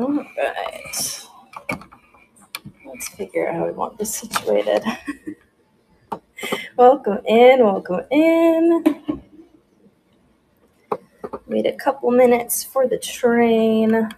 All right. Let's figure out how we want this situated. Welcome in, welcome in. Wait a couple minutes for the train.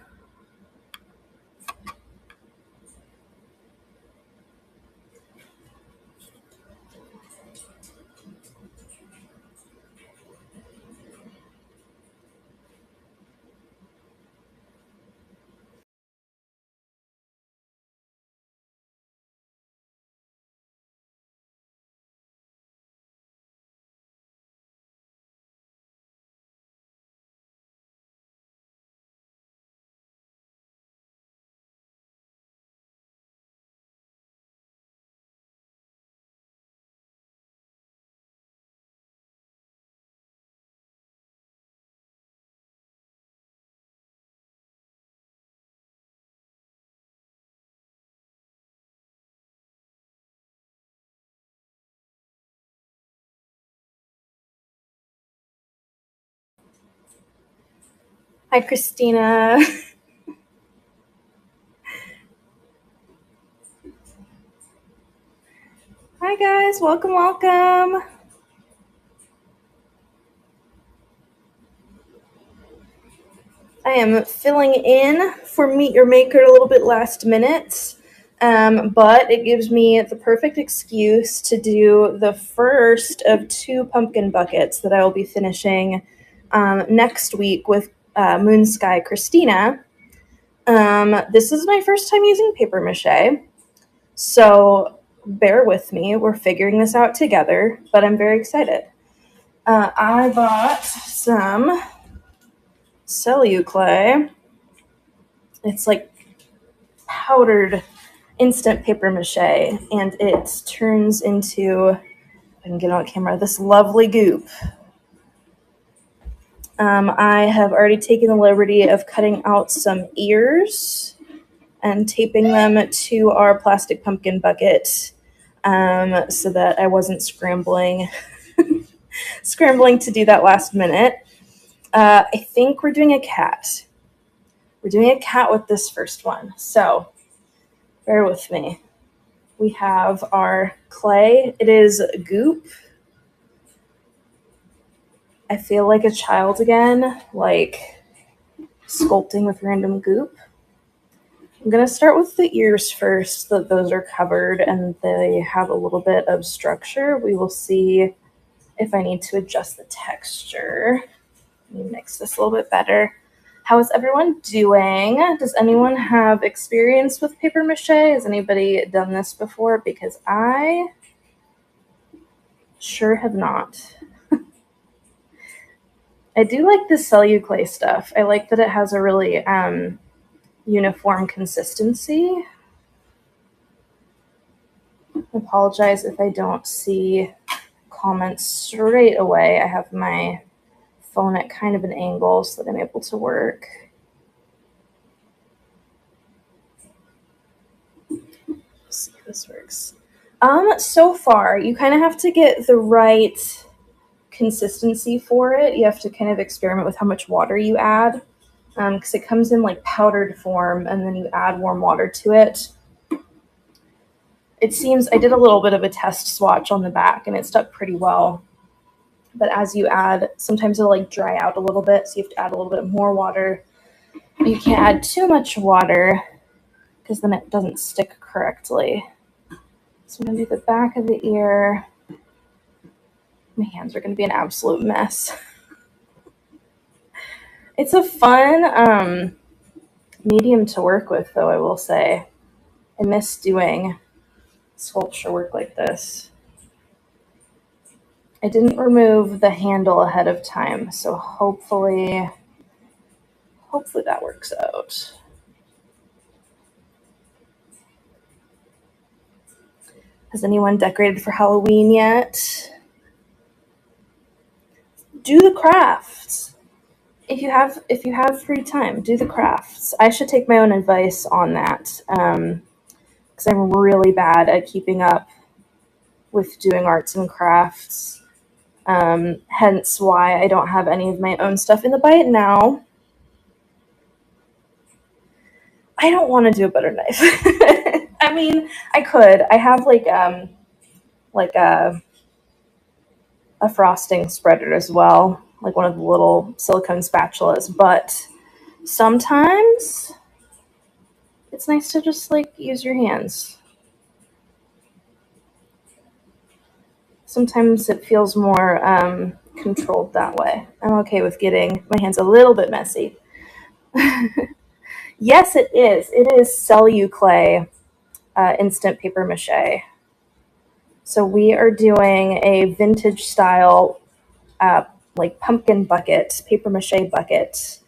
Hi, Christina. Hi, guys. Welcome, welcome. I am filling in for Meet Your Maker a little bit last minute, but it gives me the perfect excuse to do the first of 2 pumpkin buckets that I will be finishing next week with Moon Sky Christina. This is my first time using paper mache, so bear with me. We're figuring this out together, but I'm very excited. I bought some Celluclay. It's like powdered instant paper mache, and it turns into, if I can get on camera, this lovely goop. I have already taken the liberty of cutting out some ears and taping them to our plastic pumpkin bucket so that I wasn't scrambling to do that last minute. I think we're doing a cat. We're doing a cat with this first one, so bear with me. We have our clay. It is goop. I feel like a child again, like sculpting with random goop. I'm going to start with the ears first, so that those are covered and they have a little bit of structure. We will see if I need to adjust the texture. Let me mix this a little bit better. How is everyone doing? Does anyone have experience with paper mache? Has anybody done this before? Because I sure have not. I do like the Celluclay stuff. I like that it has a really uniform consistency. I apologize if I don't see comments straight away. I have my phone at kind of an angle so that I'm able to work. Let's see if this works. So far, you kind of have to get the right consistency for it. You have to kind of experiment with how much water you add, because it comes in like powdered form and then you add warm water to it. It seems, I did a little bit of a test swatch on the back and it stuck pretty well. But as you add, sometimes it'll like dry out a little bit, so you have to add a little bit more water. You can't add too much water because then it doesn't stick correctly. So I'm going to do the back of the ear. My hands are going to be an absolute mess. It's a fun medium to work with, though, I will say. I miss doing sculpture work like this. I didn't remove the handle ahead of time, so hopefully that works out. Has anyone decorated for Halloween yet? Do the crafts. If you have free time, do the crafts. I should take my own advice on that, because I'm really bad at keeping up with doing arts and crafts. Hence why I don't have any of my own stuff in the bite now. I don't want to do a butter knife. I mean, I could. I have like a frosting spreader as well, like one of the little silicone spatulas, but sometimes it's nice to just like use your hands. Sometimes it feels more controlled that way. I'm okay with getting my hands a little bit messy. Yes, it is. It is Celluclay instant paper mache. So we are doing a vintage style, like pumpkin bucket, paper mache bucket.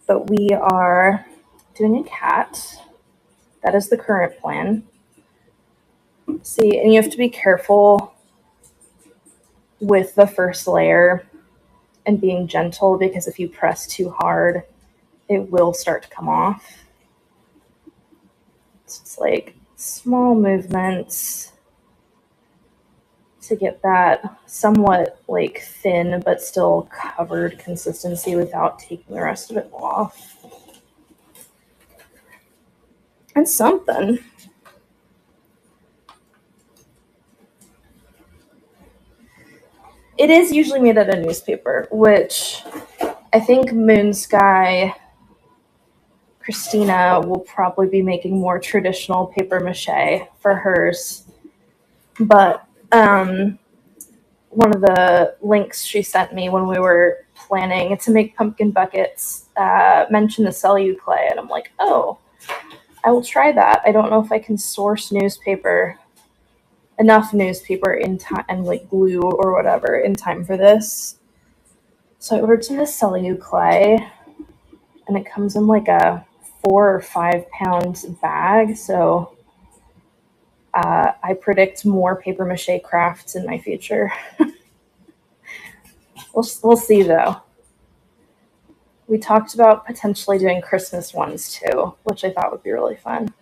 But we are doing a cat. That is the current plan. See, and you have to be careful with the first layer and being gentle, because if you press too hard, it will start to come off. So it's like small movements to get that somewhat like thin but still covered consistency without taking the rest of it off. And something. It is usually made out of newspaper, which I think Moon Sky Christina will probably be making more traditional paper mache for hers. But one of the links she sent me when we were planning to make pumpkin buckets mentioned the Celluclay, and I'm like, oh, I will try that. I don't know if I can source enough newspaper in time, and like glue or whatever in time for this. So I ordered some of the Celluclay, and it comes in like a 4 or 5 pound bag. So I predict more paper mache crafts in my future. We'll see though. We talked about potentially doing Christmas ones too, which I thought would be really fun.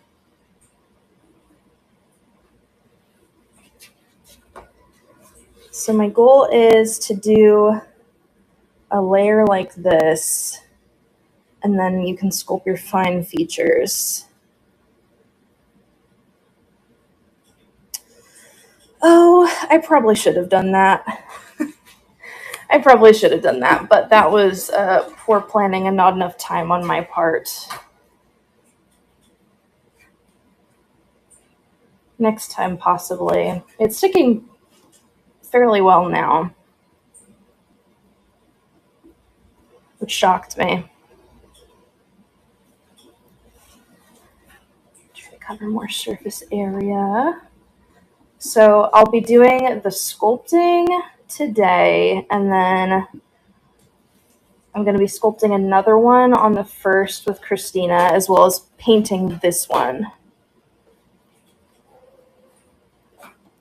So my goal is to do a layer like this, and then you can sculpt your fine features. Oh, I probably should have done that. But that was poor planning and not enough time on my part. Next time, possibly. It's sticking fairly well now, which shocked me. Try to cover more surface area. So I'll be doing the sculpting today, and then I'm going to be sculpting another one on the 1st with Christina, as well as painting this one.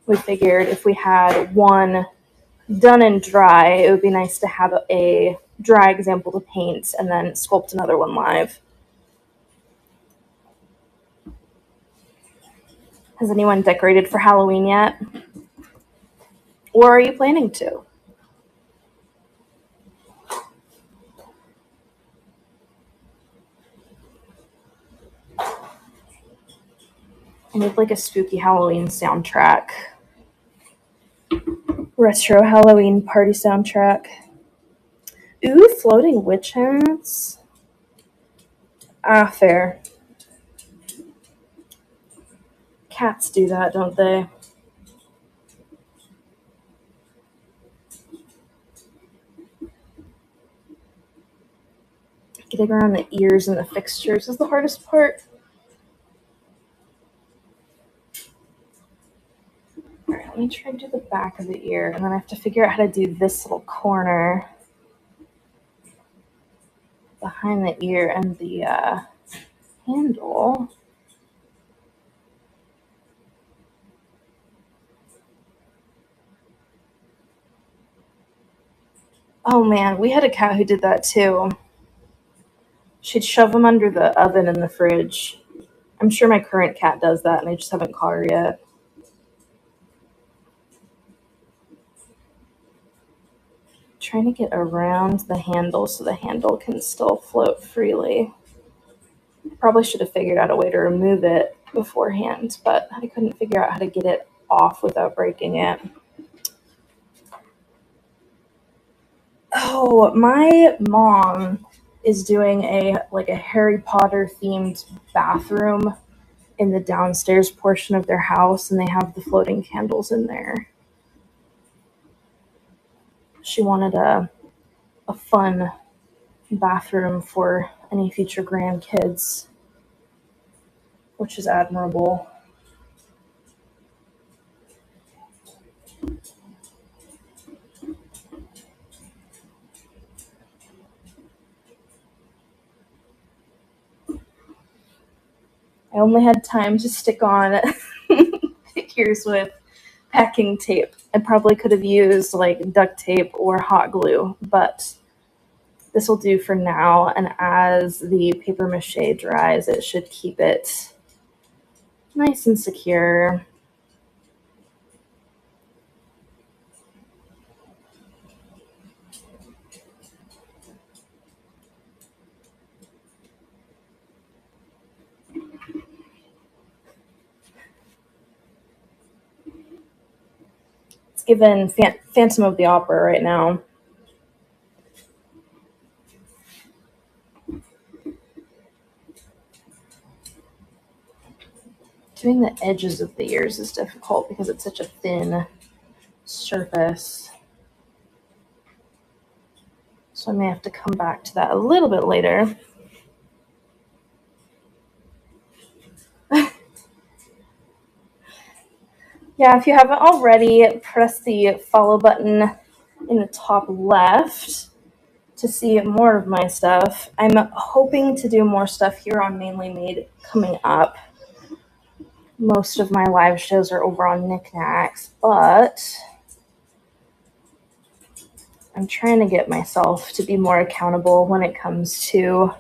We figured if we had one done and dry, it would be nice to have a dry example to paint and then sculpt another one live. Has anyone decorated for Halloween yet? Or are you planning to? I need like a spooky Halloween soundtrack. Retro Halloween party soundtrack. Ooh, floating witch hats. Ah, fair. Cats do that, don't they? Getting around the ears and the fixtures is the hardest part. Alright, let me try to do the back of the ear, and then I have to figure out how to do this little corner behind the ear and the handle. Oh man, we had a cat who did that too. She'd shove them under the oven in the fridge. I'm sure my current cat does that, and I just haven't caught her yet. Trying to get around the handle so the handle can still float freely. Probably should have figured out a way to remove it beforehand, but I couldn't figure out how to get it off without breaking it. Oh, my mom is doing a Harry Potter themed bathroom in the downstairs portion of their house, and they have the floating candles in there. She wanted a fun bathroom for any future grandkids, which is admirable. I only had time to stick on figures with packing tape. I probably could have used like duct tape or hot glue, but this will do for now. And as the paper mache dries, it should keep it nice and secure. It's given Phantom of the Opera right now. Doing the edges of the ears is difficult because it's such a thin surface. So I may have to come back to that a little bit later. Yeah, if you haven't already, press the follow button in the top left to see more of my stuff. I'm hoping to do more stuff here on Mainly Made coming up. Most of my live shows are over on Knickknacks, but I'm trying to get myself to be more accountable when it comes to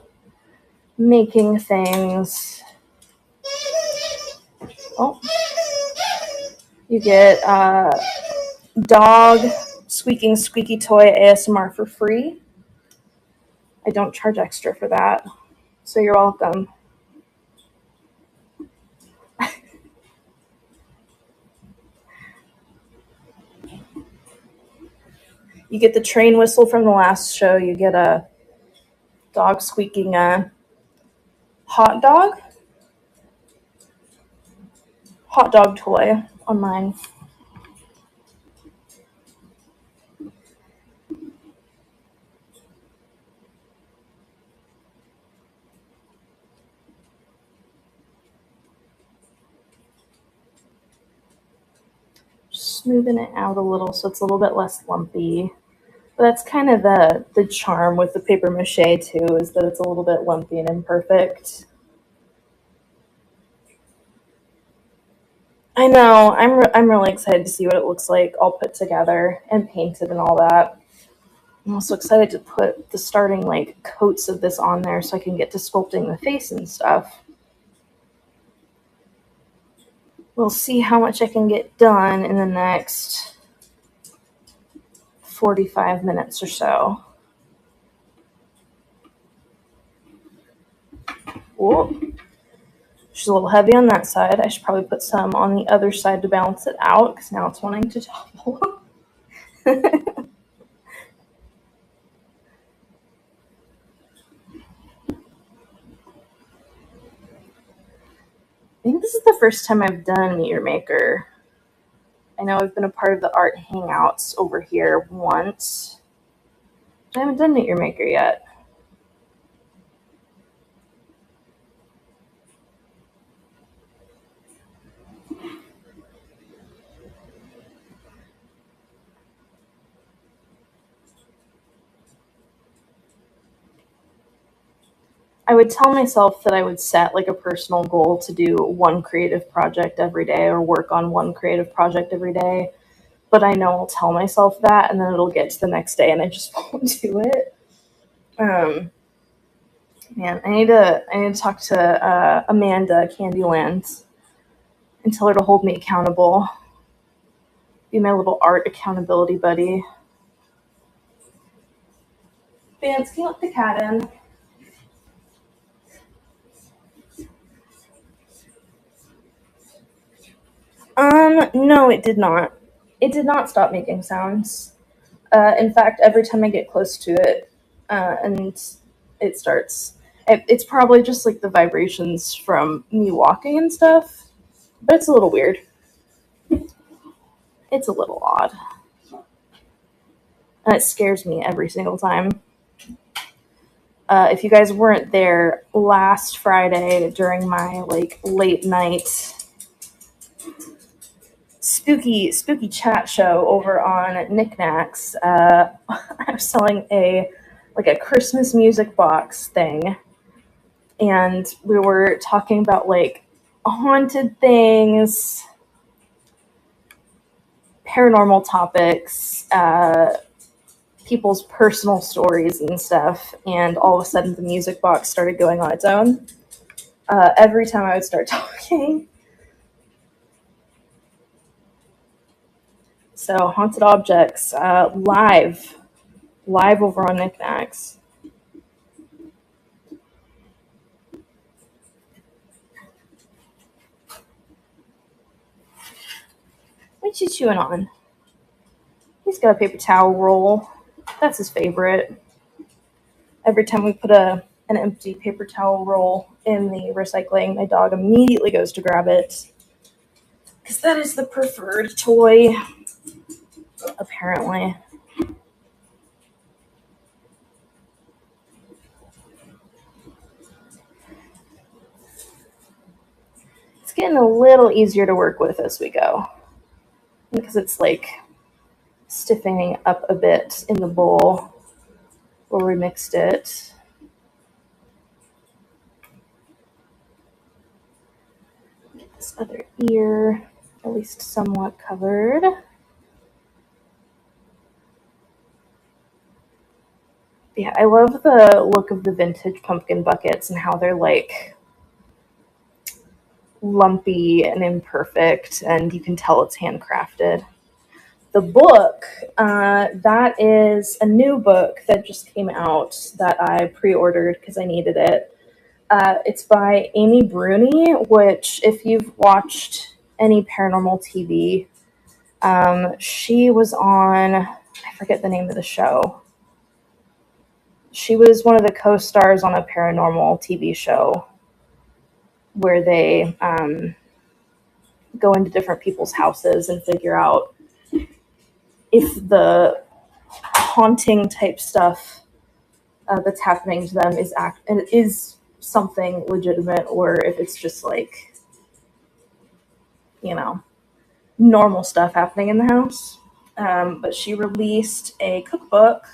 making things. Oh, you get dog squeaking squeaky toy ASMR for free. I don't charge extra for that, so you're welcome. You get the train whistle from the last show. You get a dog squeaking hot dog toy on mine. Smoothing it out a little so it's a little bit less lumpy. But that's kind of the charm with the paper mache too, is that it's a little bit lumpy and imperfect. I know. I'm really excited to see what it looks like all put together and painted and all that. I'm also excited to put the starting coats of this on there so I can get to sculpting the face and stuff. We'll see how much I can get done in the next 45 minutes or so. Whoa. She's a little heavy on that side. I should probably put some on the other side to balance it out because now it's wanting to topple. I think this is the first time I've done Meet Your Maker. I know I've been a part of the art hangouts over here once. I haven't done Meet Your Maker yet. I would tell myself that I would set a personal goal to do one creative project every day or work on one creative project every day. But I know I'll tell myself that and then it'll get to the next day and I just won't do it. Man, I need to talk to Amanda Candyland and tell her to hold me accountable. Be my little art accountability buddy. Vance, can you let the cat in? No, it did not. It did not stop making sounds. In fact, every time I get close to it, and it starts, it's probably just like the vibrations from me walking and stuff, but it's a little weird. It's a little odd. And it scares me every single time. If you guys weren't there last Friday during my like late night spooky chat show over on Knickknacks, I was selling a Christmas music box thing, and we were talking about like haunted things, paranormal topics, people's personal stories and stuff, and all of a sudden the music box started going on its own. Every time I would start talking. So haunted objects, live over on Knickknacks. What you chewing on? He's got a paper towel roll. That's his favorite. Every time we put an empty paper towel roll in the recycling, my dog immediately goes to grab it. Because that is the preferred toy, apparently. It's getting a little easier to work with as we go. Because it's like stiffening up a bit in the bowl where we mixed it. Get this other ear at least somewhat covered. Yeah, I love the look of the vintage pumpkin buckets and how they're like lumpy and imperfect, and you can tell it's handcrafted. The book, that is a new book that just came out that I pre-ordered because I needed it. It's by Amy Bruni, which if you've watched any paranormal TV, she was on, I forget the name of the show. She was one of the co-stars on a paranormal TV show where they go into different people's houses and figure out if the haunting type stuff that's happening to them is something legitimate, or if it's just like, normal stuff happening in the house. But she released a cookbook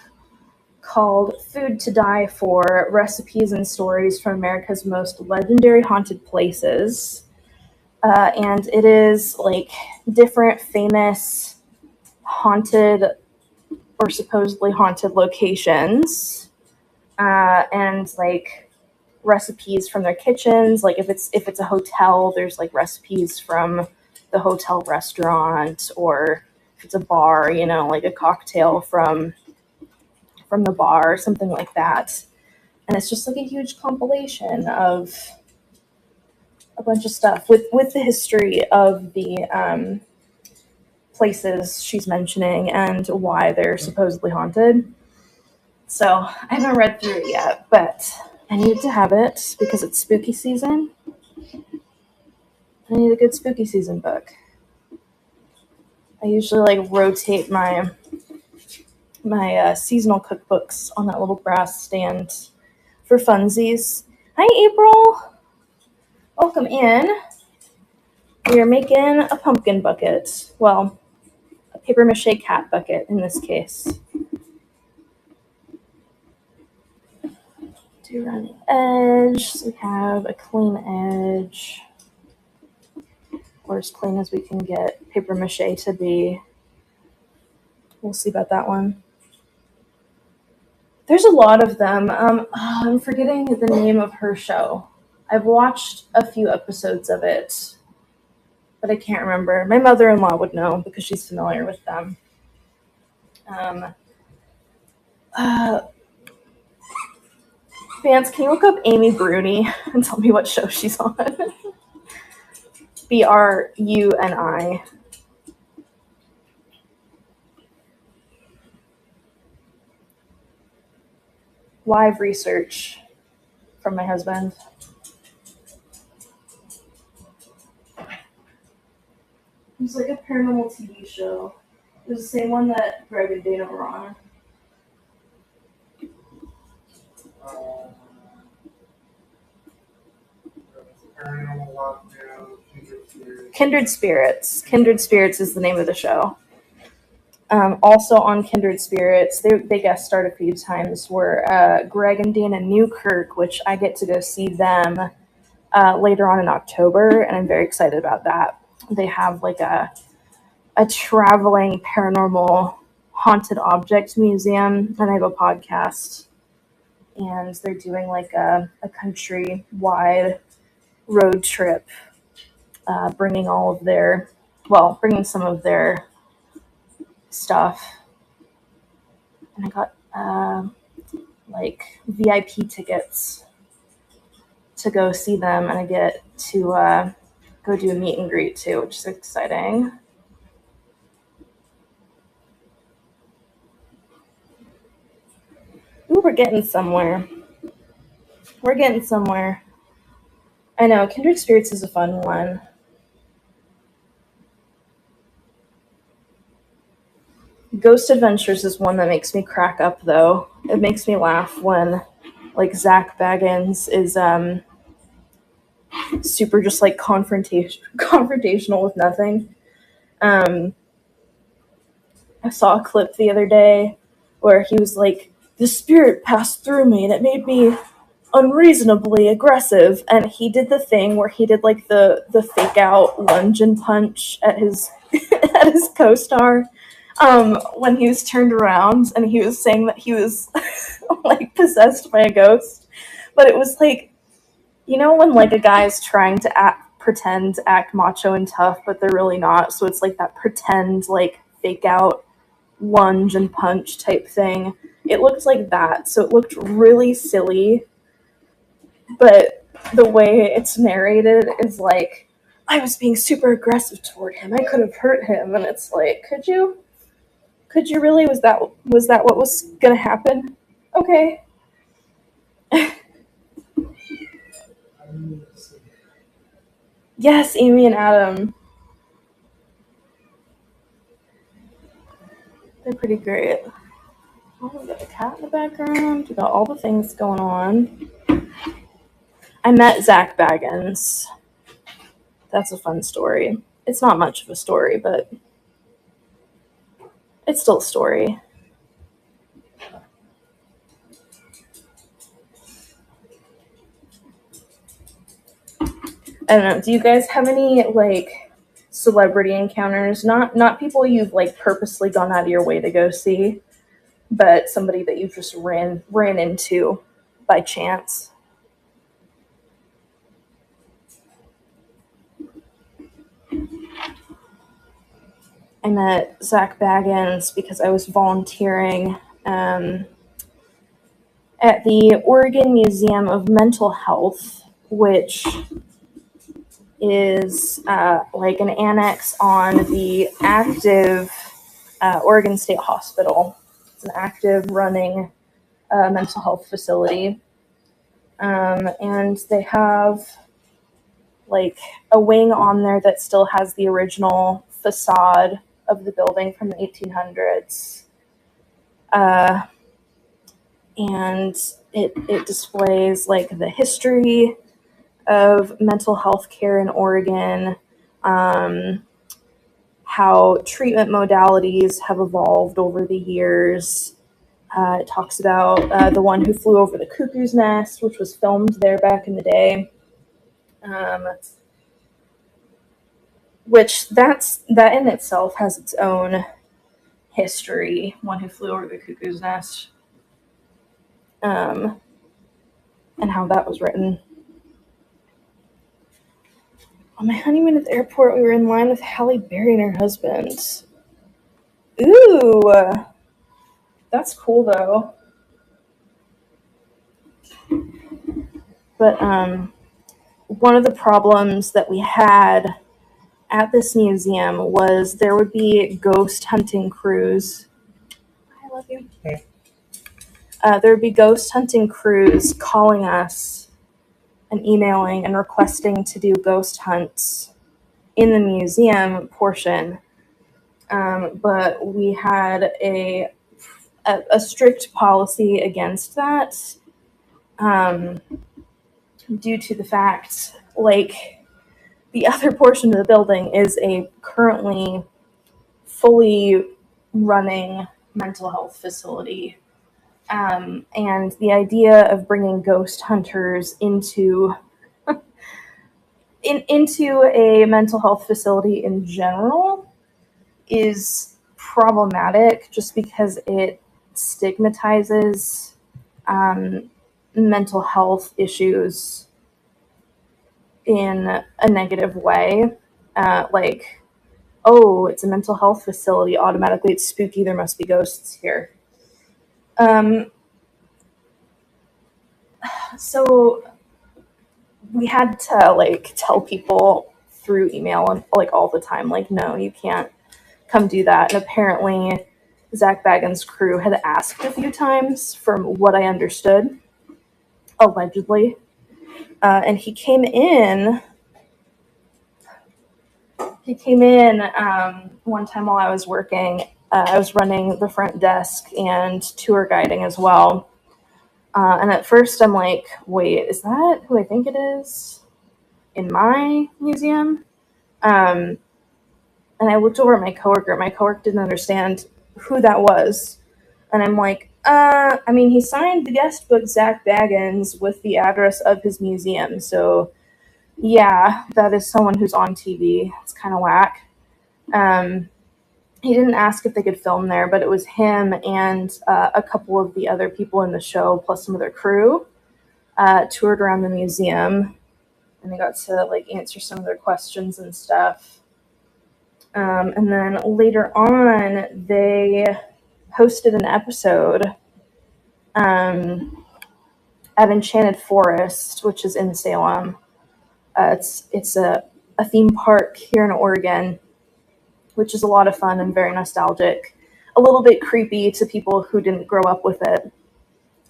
called Food to Die For: Recipes and Stories from America's Most Legendary Haunted Places. And it is like different famous haunted or supposedly haunted locations, and like recipes from their kitchens. Like if it's a hotel, there's like recipes from the hotel restaurant, or if it's a bar, like a cocktail from the bar, something like that. And it's just like a huge compilation of a bunch of stuff with the history of the places she's mentioning and why they're supposedly haunted. So I haven't read through it yet, but I need to have it because it's spooky season. I need a good spooky season book. I usually like rotate my seasonal cookbooks on that little brass stand for funsies. Hi, April. Welcome in. We are making a pumpkin bucket. Well, a paper mache cat bucket in this case. Do around the edge, so we have a clean edge, or as clean as we can get paper mache to be. We'll see about that one. There's a lot of them. I'm forgetting the name of her show. I've watched a few episodes of it, but I can't remember. My mother-in-law would know because she's familiar with them. Vance, can you look up Amy Bruni and tell me what show she's on? Bruni. live research from my husband. It was like a paranormal TV show. It was the same one that Greg and Dana were on. Paranormal Lockdown, Kindred Spirits. Kindred Spirits. Kindred Spirits is the name of the show. Also on Kindred Spirits, they guest starred a few times, were Greg and Dana Newkirk, which I get to go see them later on in October, and I'm very excited about that. They have like a traveling paranormal haunted object museum, and they have a podcast, and they're doing like a country-wide road trip, bringing some of their stuff. And I got like VIP tickets to go see them, and I get to go do a meet and greet too, which is exciting. Ooh, we're getting somewhere. I know, Kindred Spirits is a fun one. Ghost Adventures is one that makes me crack up, though. It makes me laugh when, like, Zach Baggins is super just, like, confrontational with nothing. I saw a clip the other day where he was like, the spirit passed through me and it made me unreasonably aggressive, and he did the thing where he did like the fake out lunge and punch at his at his co-star when he was turned around, and he was saying that he was like possessed by a ghost. But it was like, you know, when like a guy is trying to act macho and tough, but they're really not, so it's like that pretend like fake out lunge and punch type thing. It looked like that, so it looked really silly. But the way it's narrated is like, I was being super aggressive toward him. I could have hurt him. And it's like, could you really? Was that what was going to happen? Okay. Yes, Amy and Adam. They're pretty great. Oh, we got a cat in the background. We got all the things going on. I met Zach Baggins. That's a fun story. It's not much of a story, but it's still a story. I don't know. Do you guys have any like celebrity encounters? Not people you've like purposely gone out of your way to go see, but somebody that you just ran into by chance. I met Zach Baggins because I was volunteering at the Oregon Museum of Mental Health, which is like an annex on the active Oregon State Hospital. It's an active running mental health facility. And they have like a wing on there that still has the original facade of the building from the 1800s. And it displays like the history of mental health care in Oregon, how treatment modalities have evolved over the years. It talks about the one who flew over the cuckoo's nest, which was filmed there back in the day. Which that in itself has its own history. One who flew over the cuckoo's nest, and how that was written. On my honeymoon at the airport, we were in line with Halle Berry and her husband. Ooh, that's cool though. But one of the problems that we had at this museum was there would be ghost hunting crews. I love you. Okay. there would be ghost hunting crews calling us and emailing and requesting to do ghost hunts in the museum portion. But we had a strict policy against that, um, due to the fact, like, the other portion of the building is a currently fully running mental health facility. And the idea of bringing ghost hunters into a mental health facility in general is problematic, just because it stigmatizes mental health issues in a negative way. Like, oh, it's a mental health facility, automatically it's spooky, there must be ghosts here. Um, so we had to, like, tell people through email and, like, all the time, like, no, you can't come do that. And apparently Zach Baggins' crew had asked a few times, from what I understood, allegedly. And he came in one time while I was working. I was running the front desk and tour guiding as well. And at first I'm like, wait, is that who I think it is in my museum? And I looked over at my coworker. My coworker didn't understand who that was. And I'm like, I mean, he signed the guest book Zach Baggins with the address of his museum. So, yeah, that is someone who's on TV. It's kind of whack. He didn't ask if they could film there, but it was him and a couple of the other people in the show, plus some of their crew, toured around the museum. And they got to, like, answer some of their questions and stuff. And then later on, they hosted an episode at Enchanted Forest, which is in Salem. It's a theme park here in Oregon, which is a lot of fun and very nostalgic. A little bit creepy to people who didn't grow up with it,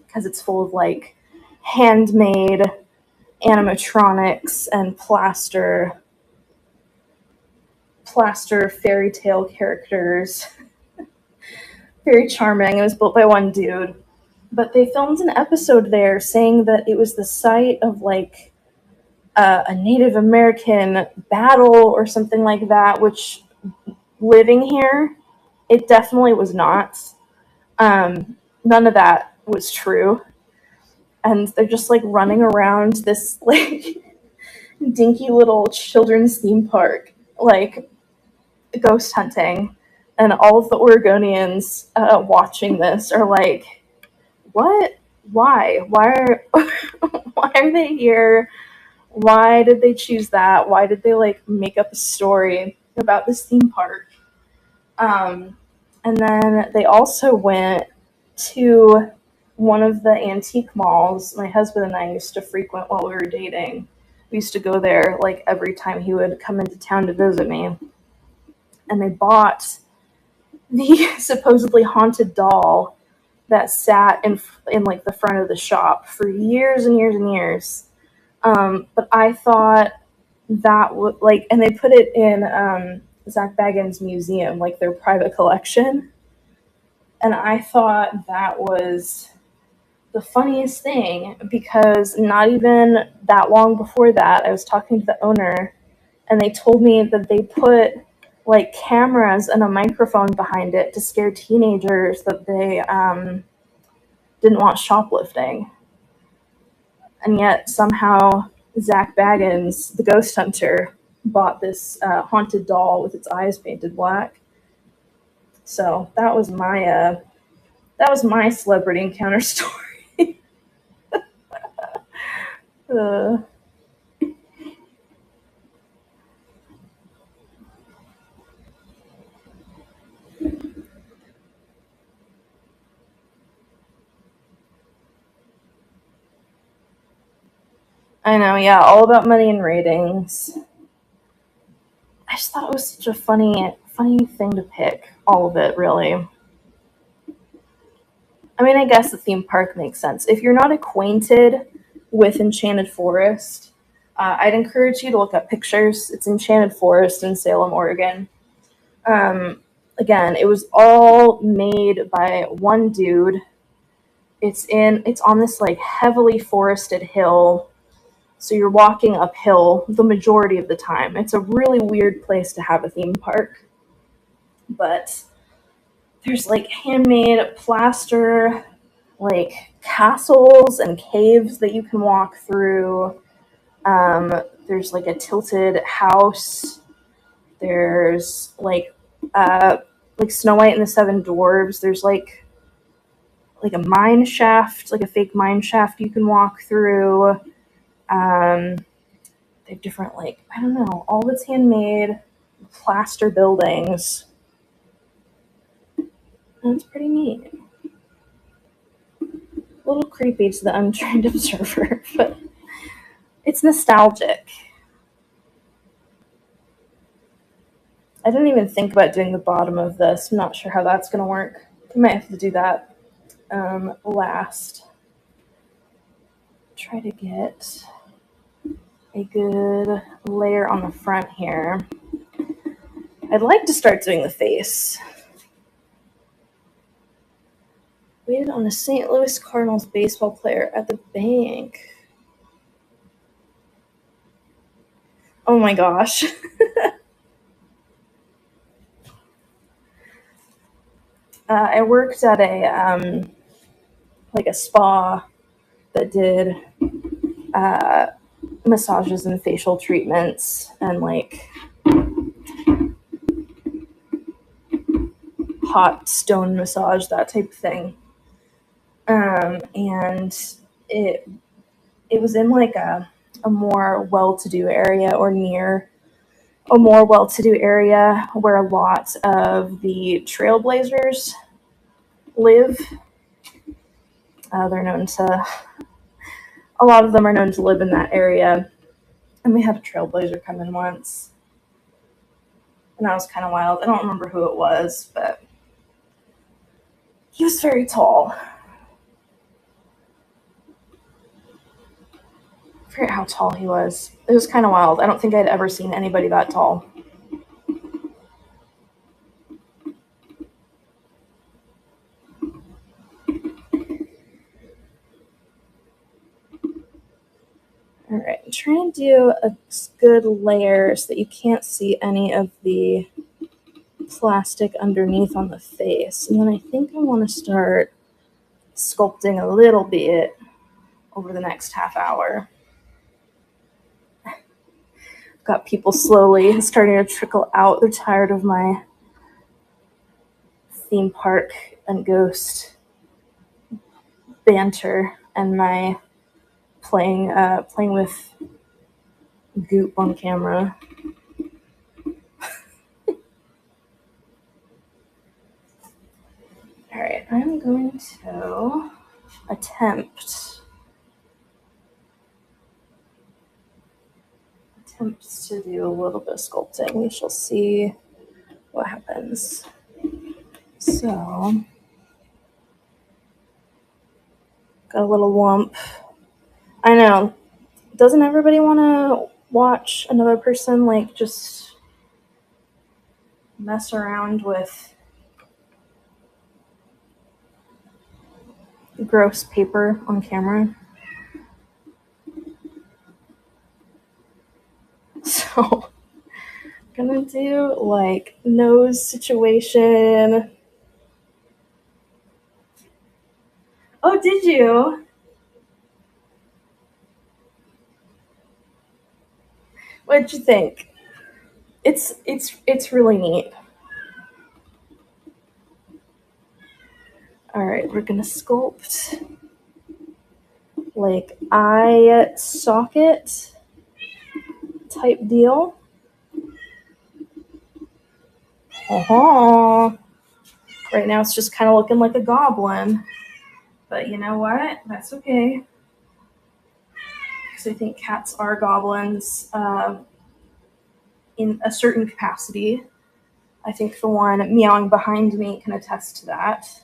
because it's full of, like, handmade animatronics and plaster fairy tale characters. Very charming. It was built by one dude. But they filmed an episode there saying that it was the site of, like, a Native American battle or something like that, which, living here, it definitely was not. None of that was true. And they're just, like, running around this, like, dinky little children's theme park, like, ghost hunting. And all of the Oregonians watching this are like, what? Why? Why are they here? Why did they choose that? Why did they, like, make up a story about this theme park? And then they also went to one of the antique malls my husband and I used to frequent while we were dating. We used to go there, like, every time he would come into town to visit me. And they bought the supposedly haunted doll that sat in like the front of the shop for years and years and years. But I thought that would, like, and they put it in Zach Baggins' museum, like their private collection. And I thought that was the funniest thing, because not even that long before that, I was talking to the owner, and they told me that they put, like, cameras and a microphone behind it to scare teenagers that they didn't want shoplifting. And yet somehow Zach Baggins, the ghost hunter, bought this haunted doll with its eyes painted black. So that was my celebrity encounter story. uh, I know, yeah, all about money and ratings. I just thought it was such a funny thing to pick. All of it, really. I mean, I guess the theme park makes sense. If you're not acquainted with Enchanted Forest, I'd encourage you to look up pictures. It's Enchanted Forest in Salem, Oregon. Um, Again, it was all made by one dude. It's on this like heavily forested hill, so you're walking uphill the majority of the time. It's a really weird place to have a theme park, but there's like handmade plaster, like castles and caves that you can walk through. There's like a tilted house. There's like Snow White and the Seven Dwarves. There's like a mine shaft, like a fake mine shaft you can walk through. They have different, like, I don't know, all of it's handmade, plaster buildings. And it's pretty neat. A little creepy to the untrained observer, but it's nostalgic. I didn't even think about doing the bottom of this. I'm not sure how that's going to work. I might have to do that last. Try to get a good layer on the front here. I'd like to start doing the face. Waited on a St. Louis Cardinals baseball player at the bank. Oh my gosh. I worked at a like a spa that did massages and facial treatments and like hot stone massage, that type of thing. And it it was in like a more well-to-do area or near a more well-to-do area where a lot of the trailblazers live. They're known to a lot of them are known to live in that area, and we had a trailblazer come in once, and that was kind of wild. I don't remember who it was, but he was very tall. I forget how tall he was. It was kind of wild. I don't think I'd ever seen anybody that tall. All right, try and do a good layer so that you can't see any of the plastic underneath on the face. And then I think I want to start sculpting a little bit over the next half hour. Got people slowly starting to trickle out. They're tired of my theme park and ghost banter and my playing with goop on camera. All right, I'm going to attempt to do a little bit of sculpting. We shall see what happens. So, got a little lump. I know. Doesn't everybody want to watch another person like just mess around with gross paper on camera? So, I'm gonna do like nose situation. Oh, did you? What'd you think? It's really neat. All right, we're gonna sculpt like eye socket type deal. Uh-huh. Right now it's just kind of looking like a goblin, but you know what? That's okay. Because I think cats are goblins in a certain capacity. I think the one meowing behind me can attest to that.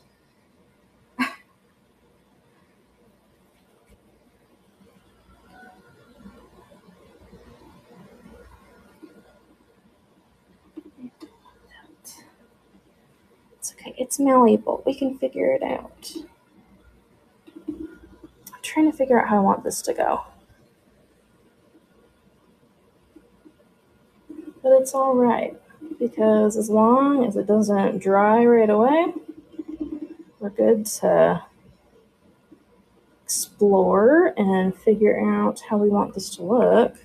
It's okay. It's malleable. We can figure it out. I'm trying to figure out how I want this to go. But it's all right because as long as it doesn't dry right away, we're good to explore and figure out how we want this to look.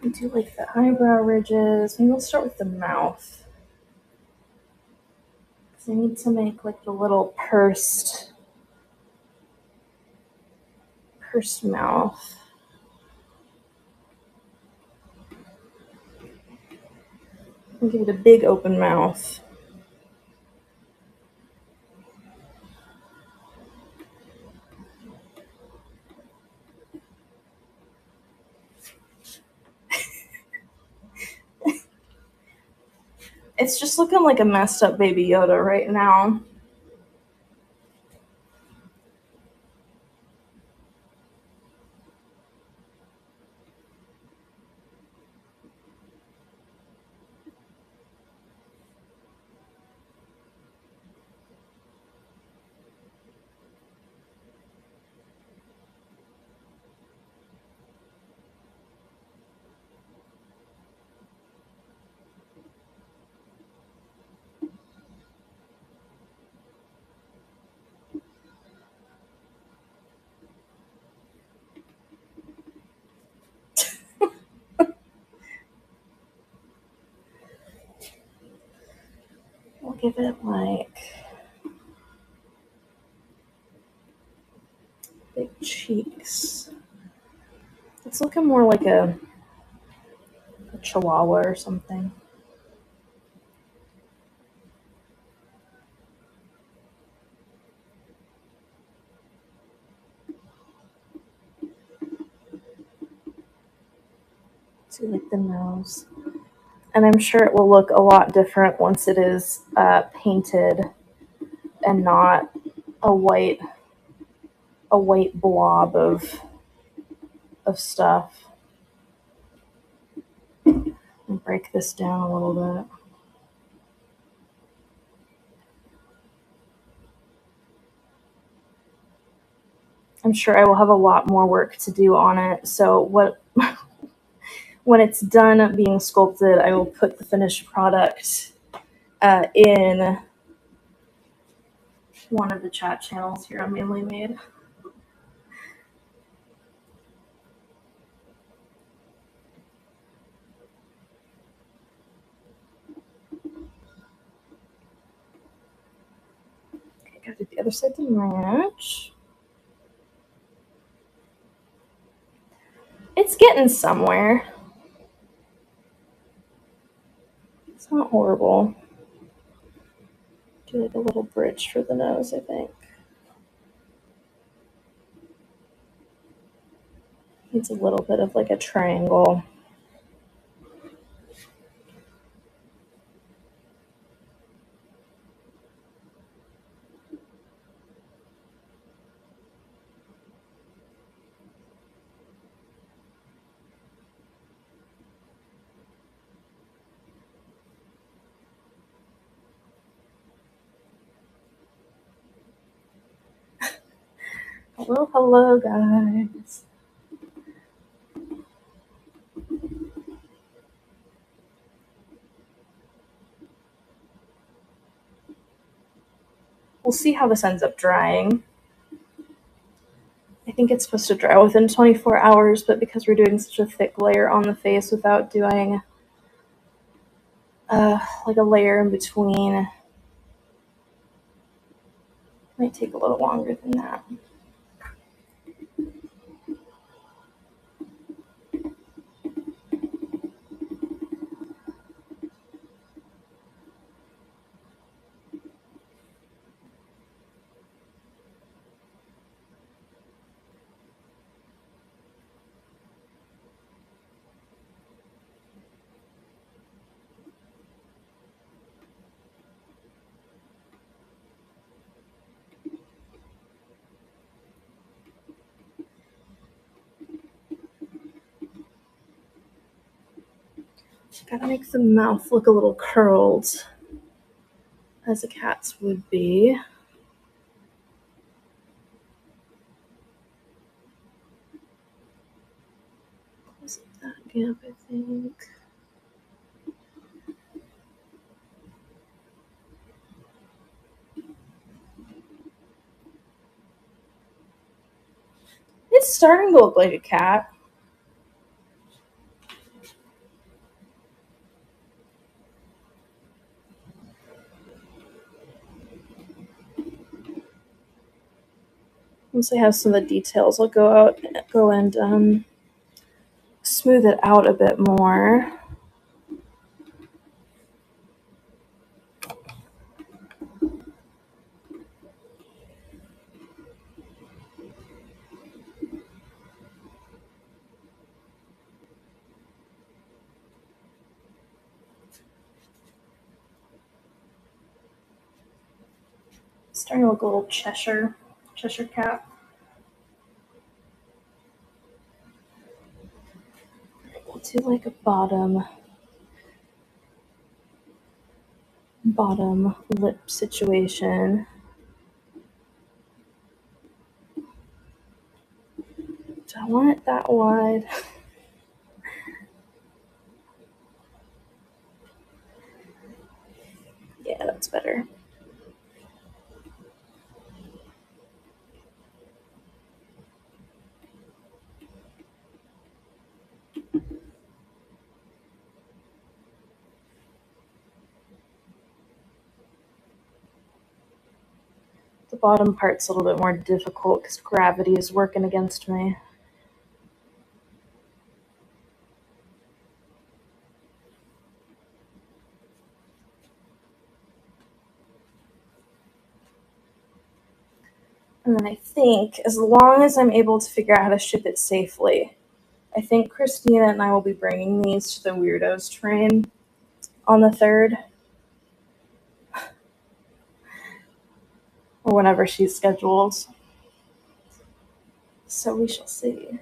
We do like the eyebrow ridges. Maybe we'll start with the mouth. So I need to make like the little pursed mouth. And give it a big open mouth. It's just looking like a messed up Baby Yoda right now. We'll give it like big cheeks. It's looking more like a chihuahua or something. Do like the nose. And I'm sure it will look a lot different once it is painted and not a white blob of stuff. And break this down a little bit. I'm sure I will have a lot more work to do on it. So when it's done being sculpted, I will put the finished product in one of the chat channels here on Mainly Made. Okay, gotta do the other side to match. It's getting somewhere. It's not horrible. Do like a little bridge for the nose, I think. Needs a little bit of like a triangle. Hello, guys. We'll see how this ends up drying. I think it's supposed to dry within 24 hours, but because we're doing such a thick layer on the face without doing like a layer in between, might take a little longer than that. Gotta make the mouth look a little curled, as a cat's would be. Close up that gap, I think. It's starting to look like a cat. Once I have some of the details, I'll go and smooth it out a bit more. It's starting to look a little Cheshire cat. We'll do like a bottom lip situation. Do I want it that wide? Yeah, that's better. The bottom part's a little bit more difficult because gravity is working against me. And then I think, as long as I'm able to figure out how to ship it safely, I think Christina and I will be bringing these to the Weirdos train on the 3rd. Or whenever she's scheduled. So we shall see.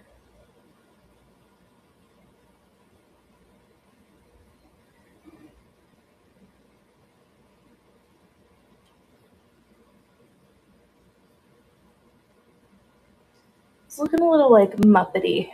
It's looking a little like Muppety.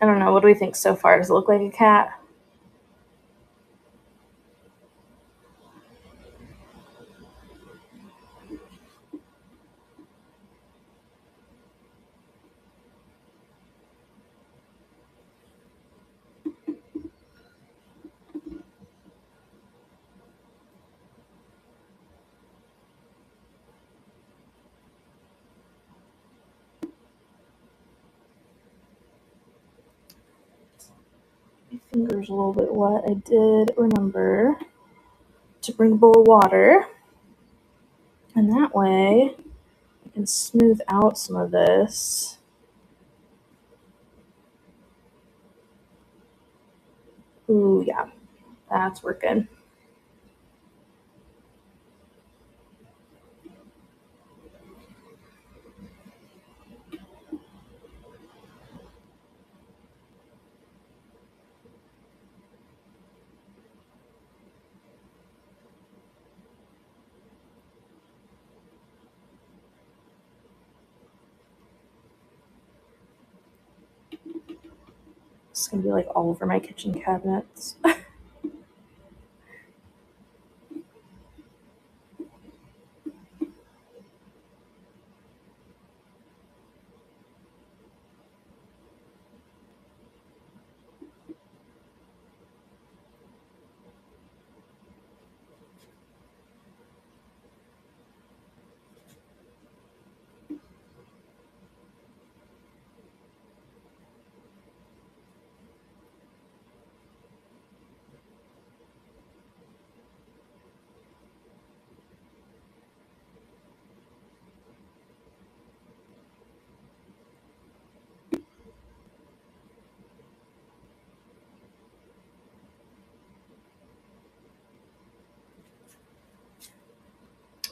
I don't know. What do we think so far? Does it look like a cat? My finger's a little bit wet. I did remember to bring a bowl of water. And that way I can smooth out some of this. Ooh, yeah. That's working. It's gonna be like all over my kitchen cabinets.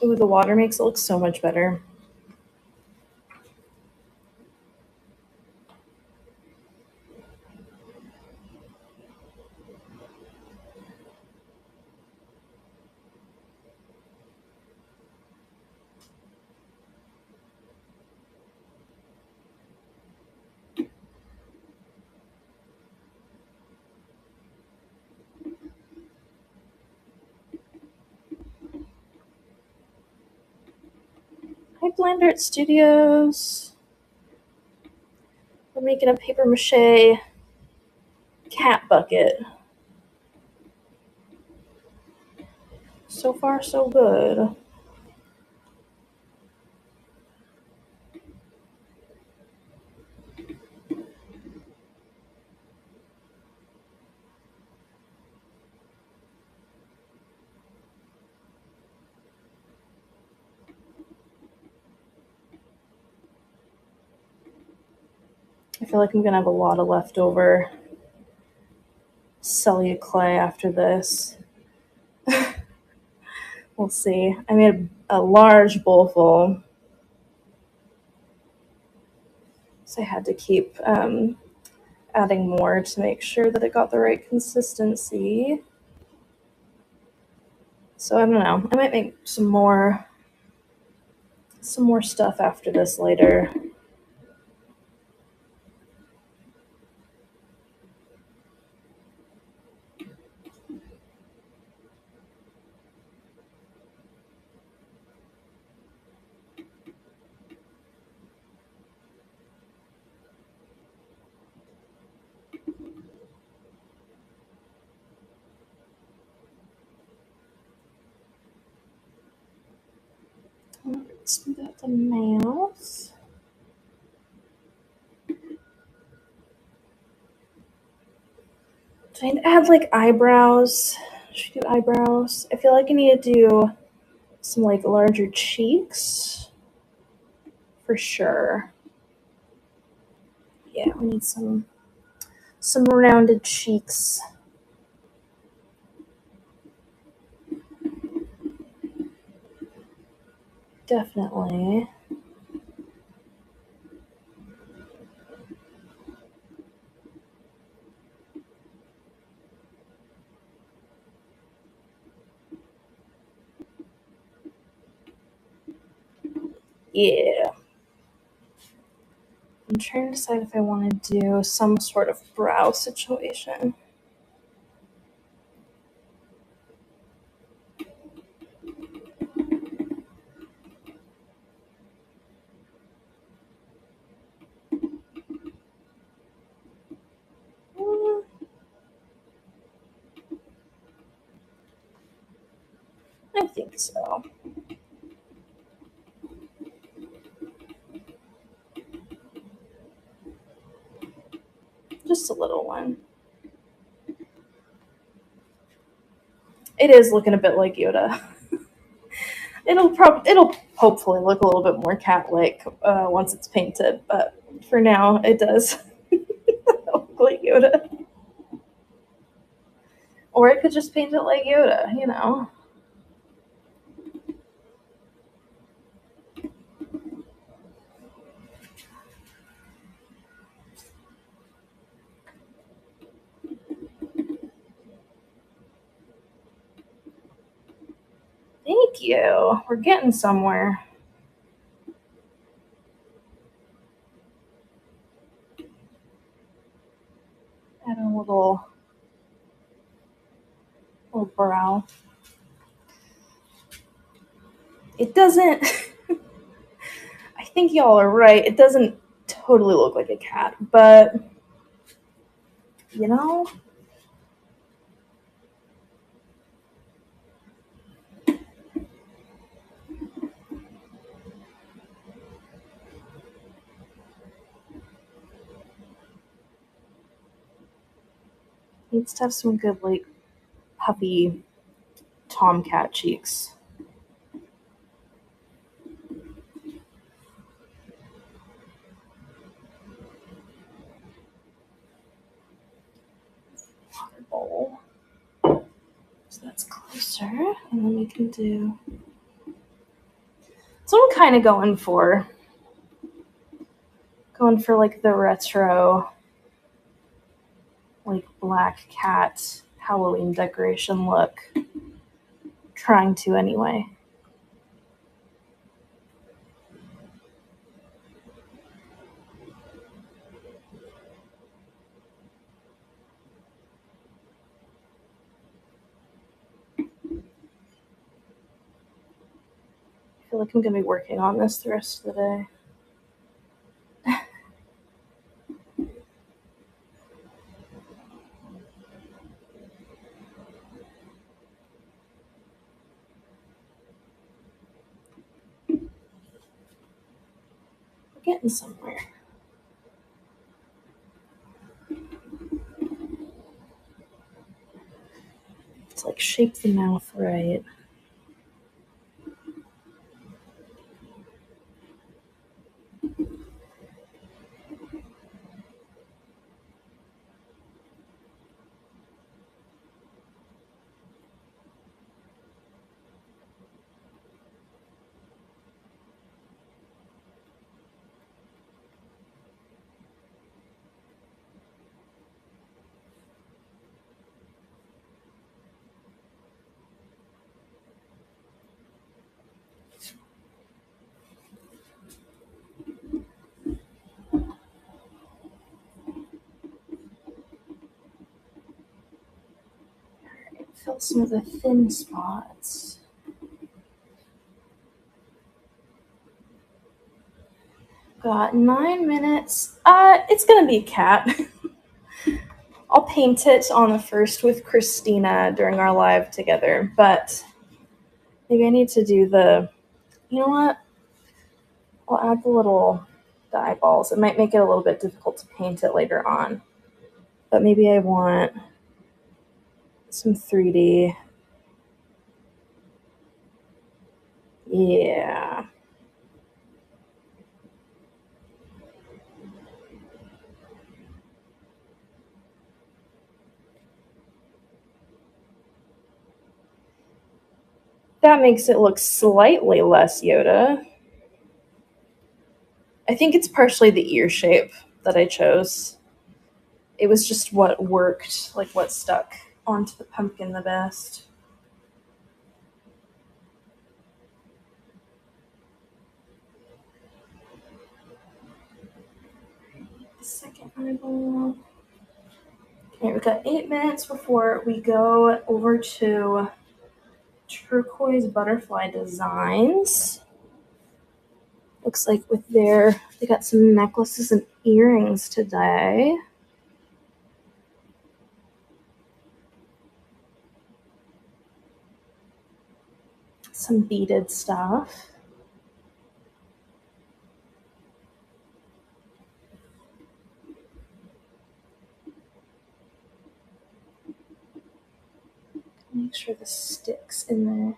Ooh, the water makes it look so much better. Hi, Blender at Studios. We're making a paper mache cat bucket. So far, so good. I feel like I'm gonna have a lot of leftover cellular clay after this. We'll see. I made a large bowl full, so I had to keep adding more to make sure that it got the right consistency. So I don't know. I might make some more stuff after this later. Let's do that the mouth. Do I add like eyebrows? Should I do eyebrows? I feel like I need to do some like larger cheeks for sure. Yeah, we need some rounded cheeks. Definitely. Yeah. I'm trying to decide if I want to do some sort of brow situation. Mm, I think so. Just a little one. It is looking a bit like Yoda. It'll hopefully look a little bit more cat-like once it's painted, but for now it does look like Yoda. Or I could just paint it like Yoda, you know. Thank you. We're getting somewhere. Add a little brow. It doesn't. I think y'all are right. It doesn't totally look like a cat, but you know, needs to have some good like puppy tomcat cheeks. Water bowl. So that's closer, and then we can do So I'm kind of going for like the retro, like black cat Halloween decoration look. Trying to anyway. I feel like I'm gonna be working on this the rest of the day. We're getting somewhere. It's like shape the mouth right. Fill some of the thin spots. Got 9 minutes. It's gonna be a cat. I'll paint it on the first with Christina during our live together, but maybe I need to do you know what? I'll add the eyeballs. It might make it a little bit difficult to paint it later on, but maybe I want some 3D. Yeah. That makes it look slightly less Yoda. I think it's partially the ear shape that I chose. It was just what worked, like what stuck onto the pumpkin the best. The second eyeball. Okay, we've got 8 minutes before we go over to Turquoise Butterfly Designs. Looks like they got some necklaces and earrings today. Some beaded stuff. Make sure this sticks in there.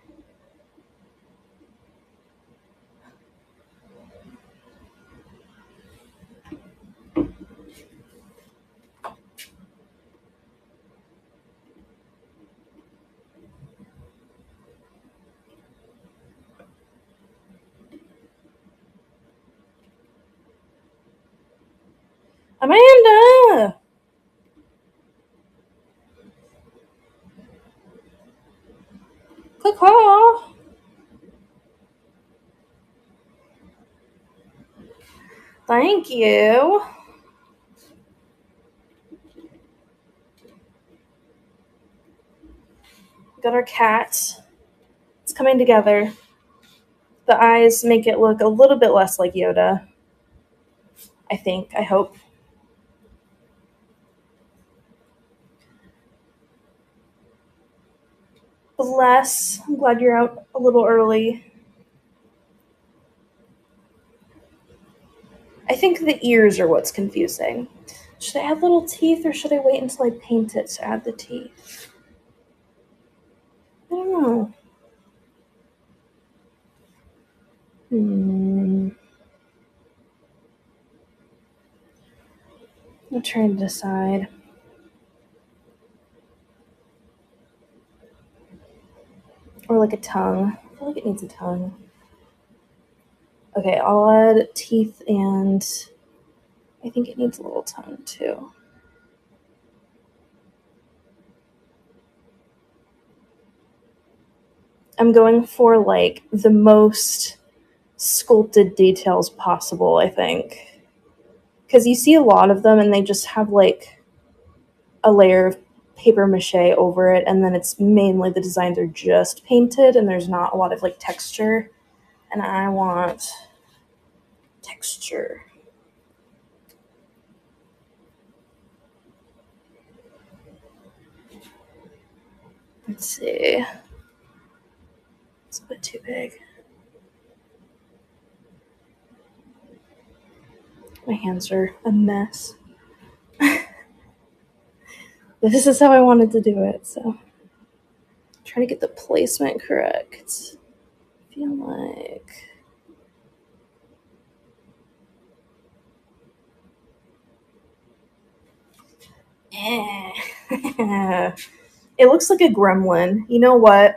Amanda! Good call. Thank you. Got our cat. It's coming together. The eyes make it look a little bit less like Yoda. I think. I hope. Bless. I'm glad you're out a little early. I think the ears are what's confusing. Should I add little teeth or should I wait until I paint it to add the teeth? I don't know. I'm trying to decide. Or like a tongue. I feel like it needs a tongue. Okay, I'll add teeth and I think it needs a little tongue too. I'm going for like the most sculpted details possible, I think. Because you see a lot of them and they just have like a layer of paper mache over it, and then it's mainly the designs are just painted and there's not a lot of like texture. And I want texture. Let's see. It's a bit too big. My hands are a mess. This is how I wanted to do it, so I'm trying to get the placement correct. I feel like it looks like a gremlin. You know what?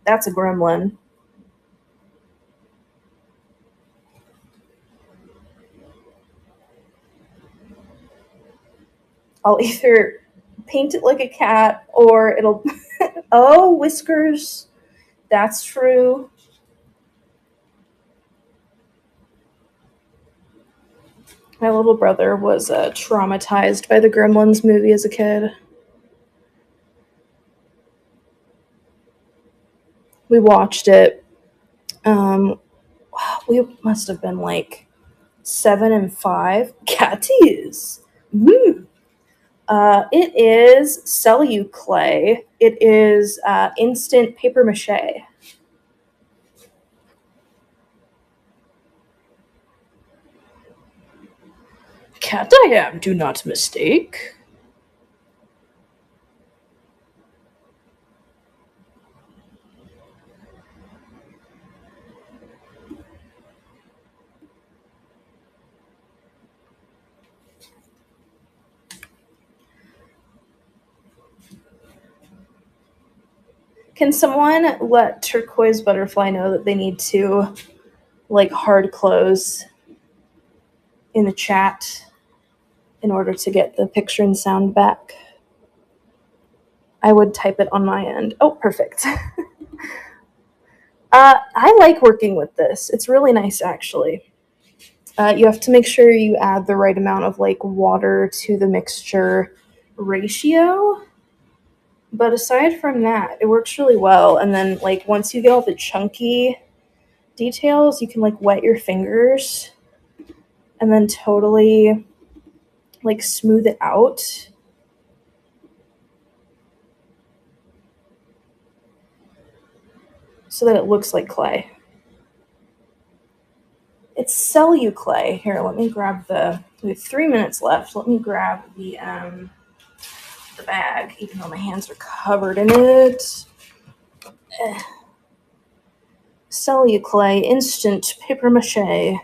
That's a gremlin. I'll either paint it like a cat or it'll. Oh, whiskers. That's true. My little brother was traumatized by the Gremlins movie as a kid. We watched it. We must have been like 7 and 5. Catties. Woo. It is Celluclay. It is instant paper mache. Cat I am, do not mistake. Can someone let Turquoise Butterfly know that they need to like hard close in the chat in order to get the picture and sound back? I would type it on my end. Oh, perfect. I like working with this. It's really nice, actually. You have to make sure you add the right amount of like water to the mixture ratio. But aside from that, it works really well. And then like once you get all the chunky details, you can like wet your fingers and then totally like smooth it out. So that it looks like clay. It's Celluclay. Here, let me grab we have 3 minutes left. Let me grab the bag, even though my hands are covered in it. Celluclay instant paper mache.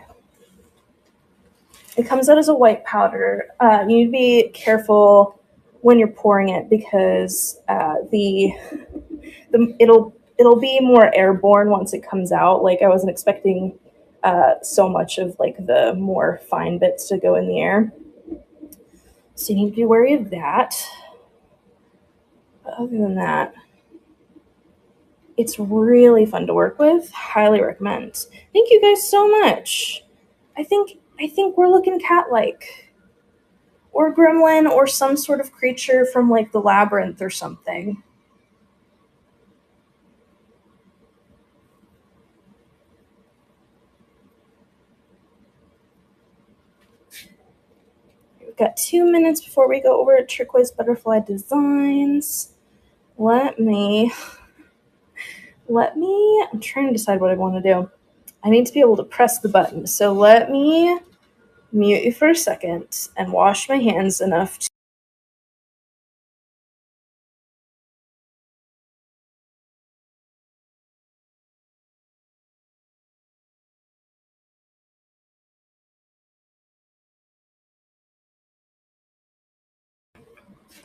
It comes out as a white powder. You need to be careful when you're pouring it because it'll be more airborne once it comes out. Like I wasn't expecting so much of like the more fine bits to go in the air. So you need to be wary of that. But other than that, it's really fun to work with. Highly recommend. Thank you guys so much. I think we're looking cat-like, or gremlin, or some sort of creature from like the labyrinth or something. We've got 2 minutes before we go over to Turquoise Butterfly Designs. Let me. I'm trying to decide what I want to do. I need to be able to press the button. So let me mute you for a second and wash my hands enough to.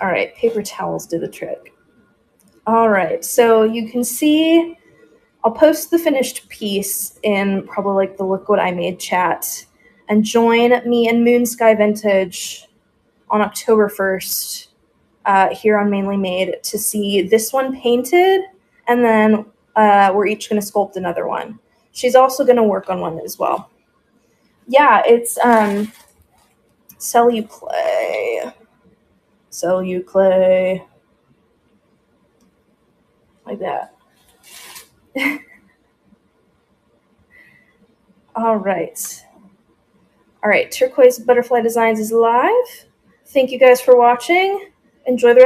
All right, paper towels do the trick. All right, so you can see I'll post the finished piece in probably like the Liquid I Made chat, and join me and Moon Sky Vintage on October 1st here on Mainly Made to see this one painted, and then we're each going to sculpt another one. She's also going to work on one as well. Yeah, it's Celluclay. Celluclay. Like that. All right. All right, Turquoise Butterfly Designs is live. Thank you guys for watching. Enjoy the rest